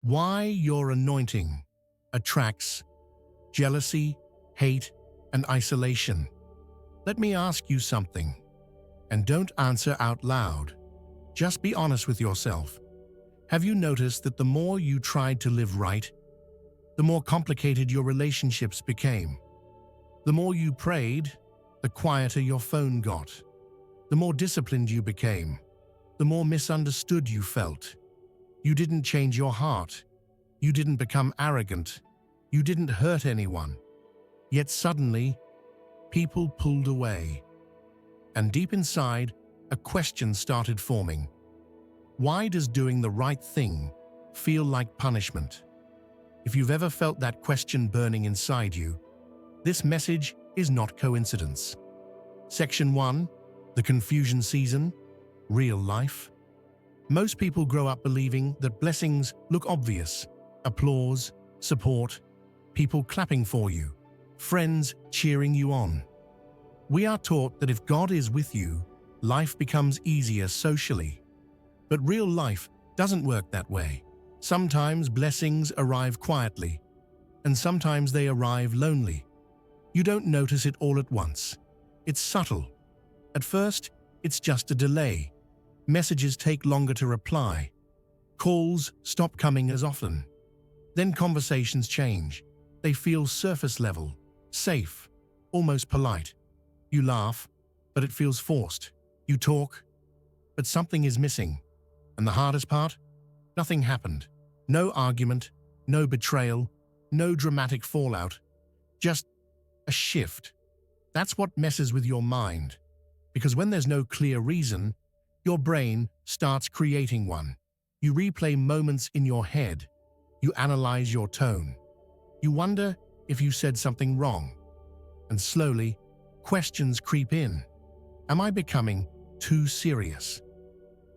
Why your anointing attracts jealousy, hate, and isolation. Let me ask you something, and don't answer out loud. Just be honest with yourself. Have you noticed that the more you tried to live right, the more complicated your relationships became? The more you prayed, the quieter your phone got. The more disciplined you became, the more misunderstood you felt. You didn't change your heart. You didn't become arrogant. You didn't hurt anyone. Yet suddenly, people pulled away. And deep inside, a question started forming. Why does doing the right thing feel like punishment? If you've ever felt that question burning inside you, this message is not coincidence. Section 1, the confusion season, real life. Most people grow up believing that blessings look obvious: applause, support, people clapping for you, friends cheering you on. We are taught that if God is with you, life becomes easier socially. But real life doesn't work that way. Sometimes blessings arrive quietly, and sometimes they arrive lonely. You don't notice it all at once. It's subtle. At first, it's just a delay. Messages take longer to reply. Calls stop coming as often. Then conversations change. They feel surface level, safe, almost polite. You laugh, but it feels forced. You talk, but something is missing. And the hardest part? Nothing happened. No argument, no betrayal, no dramatic fallout. Just a shift. That's what messes with your mind. Because when there's no clear reason, your brain starts creating one. You replay moments in your head. You analyze your tone. You wonder if you said something wrong. And slowly, questions creep in. Am I becoming too serious?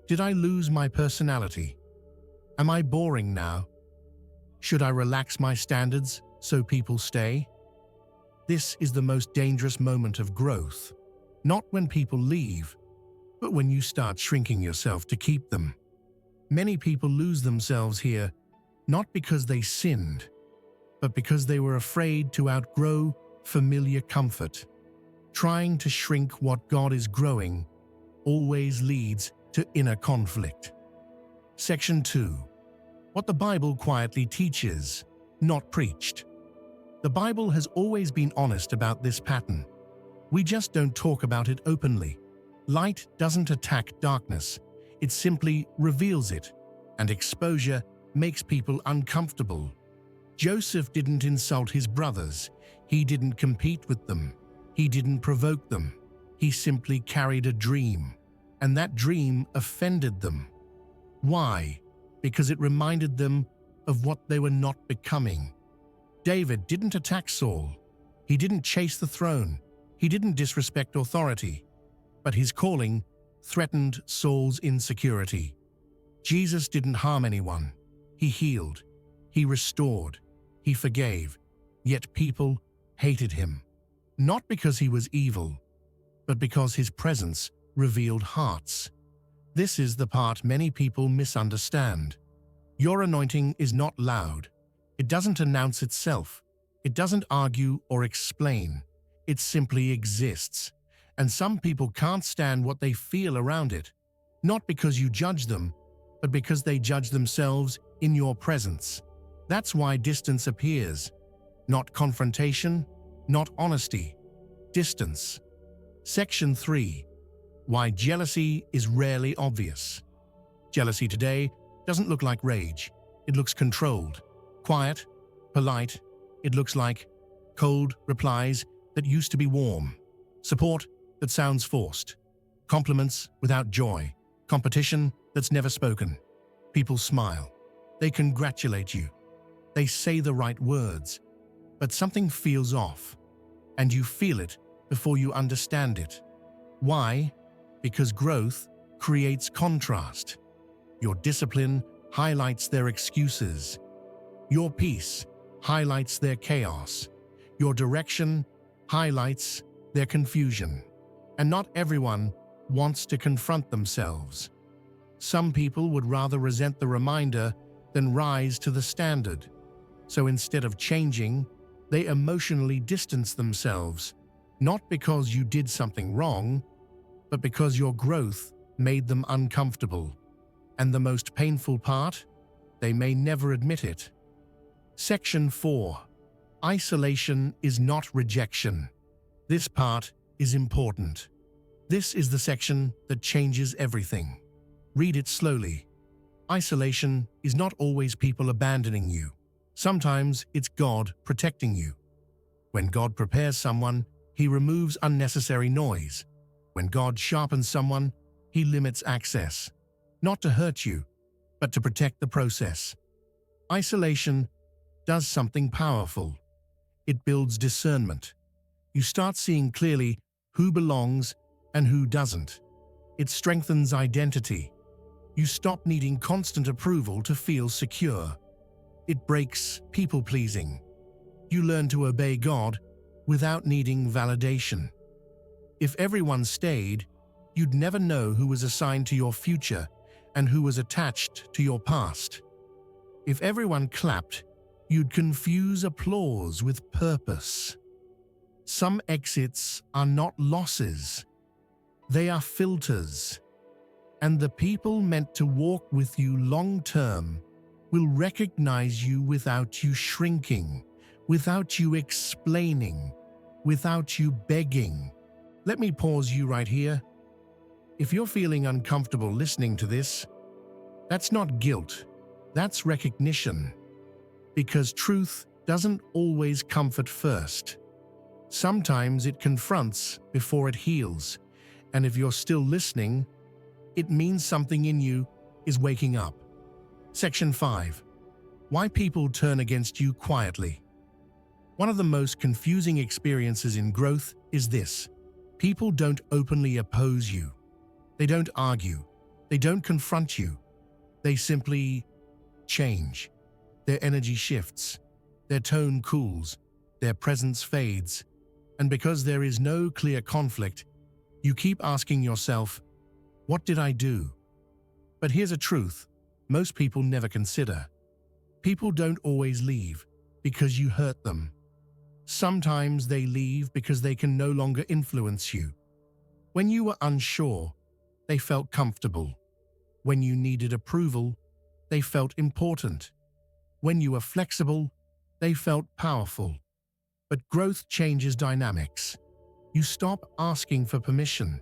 Did I lose my personality? Am I boring now? Should I relax my standards so people stay? This is the most dangerous moment of growth. Not when people leave, but when you start shrinking yourself to keep them. Many people lose themselves here, not because they sinned, but because they were afraid to outgrow familiar comfort. Trying to shrink what God is growing always leads to inner conflict. Section 2. What the Bible quietly teaches, not preached. The Bible has always been honest about this pattern. We just don't talk about it openly. Light doesn't attack darkness. It simply reveals it, and exposure makes people uncomfortable. Joseph didn't insult his brothers. He didn't compete with them. He didn't provoke them. He simply carried a dream, and that dream offended them. Why? Because it reminded them of what they were not becoming. David didn't attack Saul. He didn't chase the throne. He didn't disrespect authority. But his calling threatened Saul's insecurity. Jesus didn't harm anyone. He healed. He restored. He forgave. Yet people hated him. Not because he was evil, but because his presence revealed hearts. This is the part many people misunderstand. Your anointing is not loud. It doesn't announce itself. It doesn't argue or explain. It simply exists. And some people can't stand what they feel around it. Not because you judge them, but because they judge themselves in your presence. That's why distance appears. Not confrontation, not honesty. Distance. Section 3. Why jealousy is rarely obvious. Jealousy today doesn't look like rage. It looks controlled, quiet, polite. It looks like cold replies that used to be warm, support that sounds forced, compliments without joy, competition that's never spoken. People smile. They congratulate you. They say the right words, but something feels off, and you feel it before you understand it. Why? Because growth creates contrast. Your discipline highlights their excuses. Your peace highlights their chaos. Your direction highlights their confusion. And not everyone wants to confront themselves. Some people would rather resent the reminder then rise to the standard. So instead of changing, they emotionally distance themselves, not because you did something wrong, but because your growth made them uncomfortable. And the most painful part? They may never admit it. Section 4. Isolation is not rejection. This part is important. This is the section that changes everything. Read it slowly. Isolation is not always people abandoning you. Sometimes it's God protecting you. When God prepares someone, He removes unnecessary noise. When God sharpens someone, He limits access. Not to hurt you, but to protect the process. Isolation does something powerful. It builds discernment. You start seeing clearly who belongs and who doesn't. It strengthens identity. You stop needing constant approval to feel secure. It breaks people-pleasing. You learn to obey God without needing validation. If everyone stayed, you'd never know who was assigned to your future and who was attached to your past. If everyone clapped, you'd confuse applause with purpose. Some exits are not losses. They are filters. And the people meant to walk with you long-term will recognize you without you shrinking, without you explaining, without you begging. Let me pause you right here. If you're feeling uncomfortable listening to this, that's not guilt, that's recognition. Because truth doesn't always comfort first. Sometimes it confronts before it heals. And if you're still listening, it means something in you is waking up. Section 5. Why people turn against you quietly. One of the most confusing experiences in growth is this. People don't openly oppose you. They don't argue. They don't confront you. They simply change. Their energy shifts. Their tone cools. Their presence fades. And because there is no clear conflict, you keep asking yourself, what did I do? But here's a truth most people never consider. People don't always leave because you hurt them. Sometimes they leave because they can no longer influence you. When you were unsure, they felt comfortable. When you needed approval, they felt important. When you were flexible, they felt powerful. But growth changes dynamics. You stop asking for permission.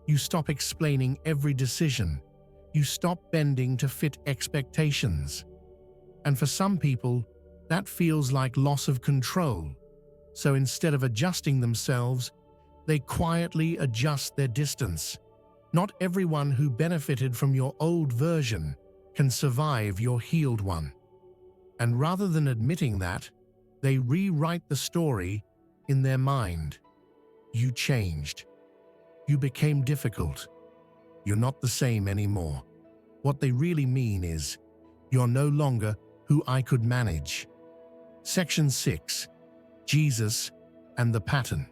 You stop explaining every decision. You stop bending to fit expectations. And for some people, that feels like loss of control. So instead of adjusting themselves, they quietly adjust their distance. Not everyone who benefited from your old version can survive your healed one. And rather than admitting that, they rewrite the story in their mind. You changed. You became difficult. You're not the same anymore. What they really mean is, you're no longer who I could manage. Section 6. Jesus and the pattern.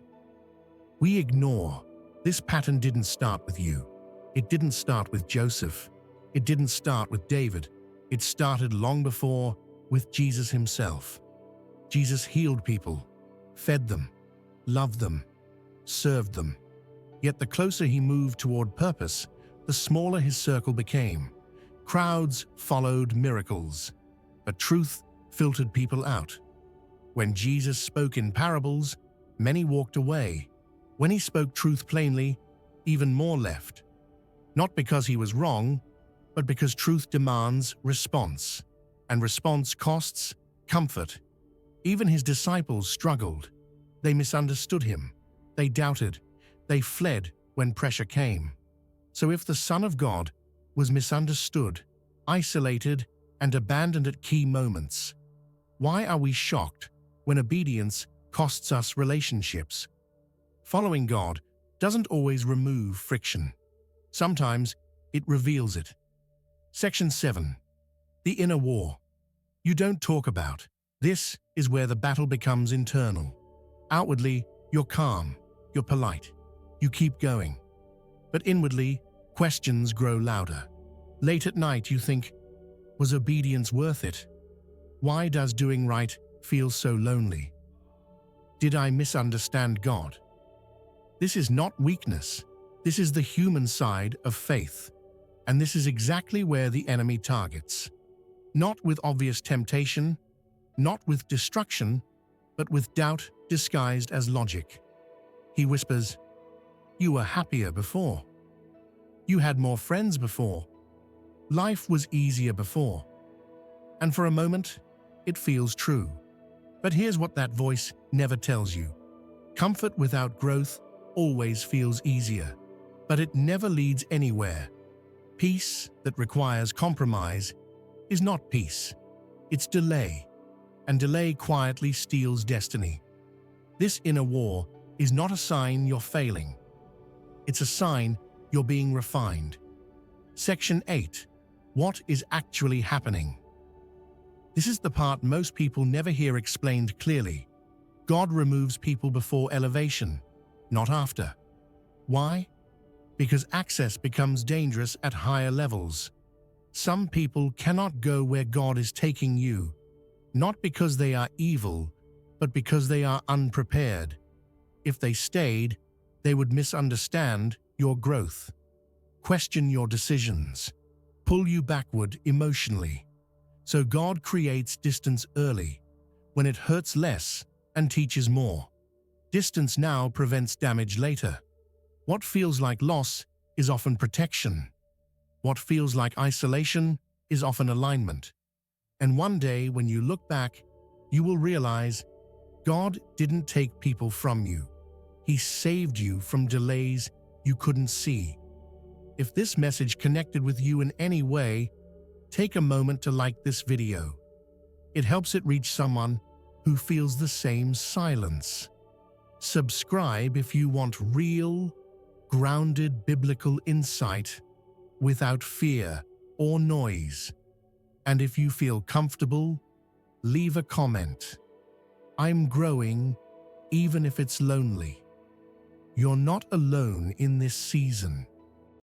We ignore. This pattern didn't start with you. It didn't start with Joseph. It didn't start with David. It started long before with Jesus himself. Jesus healed people, fed them, loved them, served them. Yet the closer he moved toward purpose, the smaller his circle became. Crowds followed miracles, but truth filtered people out. When Jesus spoke in parables, many walked away. When he spoke truth plainly, even more left. Not because he was wrong, but because truth demands response, and response costs comfort. Even his disciples struggled. They misunderstood him. They doubted. They fled when pressure came. So if the Son of God was misunderstood, isolated, and abandoned at key moments, why are we shocked when obedience costs us relationships? Following God doesn't always remove friction. Sometimes it reveals it. Section 7. The inner war. You don't talk about. This is where the battle becomes internal. Outwardly, you're calm, you're polite, you keep going. But inwardly, questions grow louder. Late at night, you think, Was obedience worth it? Why does doing right feel so lonely? Did I misunderstand God? This is not weakness. This is the human side of faith. And this is exactly where the enemy targets. Not with obvious temptation, not with destruction, but with doubt disguised as logic. He whispers, "You were happier before. You had more friends before. Life was easier before." And for a moment, it feels true. But here's what that voice never tells you. Comfort without growth always feels easier, but it never leads anywhere. Peace that requires compromise is not peace. It's delay, and delay quietly steals destiny. This inner war is not a sign you're failing. It's a sign you're being refined. Section 8. What is actually happening? This is the part most people never hear explained clearly. God removes people before elevation, not after. Why? Because access becomes dangerous at higher levels. Some people cannot go where God is taking you, not because they are evil, but because they are unprepared. If they stayed, they would misunderstand your growth, question your decisions, pull you backward emotionally. So God creates distance early, when it hurts less and teaches more. Distance now prevents damage later. What feels like loss is often protection. What feels like isolation is often alignment. And one day, when you look back, you will realize God didn't take people from you. He saved you from delays you couldn't see. If this message connected with you in any way, take a moment to like this video. It helps it reach someone who feels the same silence. Subscribe if you want real, grounded biblical insight without fear or noise. And if you feel comfortable, leave a comment. I'm growing, even if it's lonely. You're not alone in this season.